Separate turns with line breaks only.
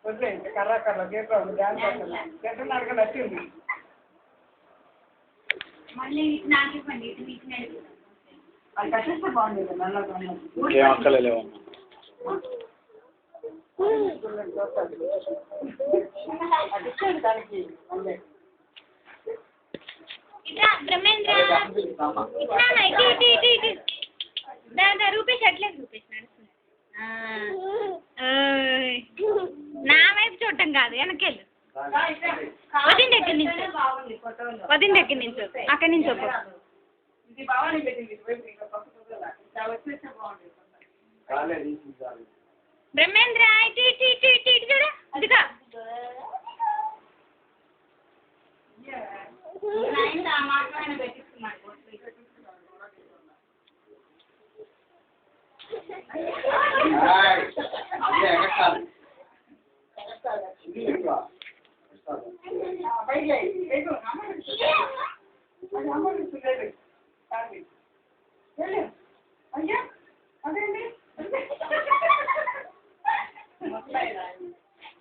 వదిలేండి కర్ర కర్ర గేట్ డ్యాన్స్ సెంటర్ అడగ నచ్చింది
మళ్ళీ నాకు ఇవ్వండి
అది కట్టిస్తే బాగుండేది నల్లగా దానికి
బ్రహ్మేంద్ర రూపేష్ అట్లే రూపేష్ నడుస్తుంది నా వైపు చూడటం కాదు వెనకెళ్ళు వదిన దగ్గర నుంచి అక్కడి నుంచి బ్రహ్మేంద్ర ఇటు ఇటు ఇటు ఇటు ఇటు చూడు ఇదిగా
పైకి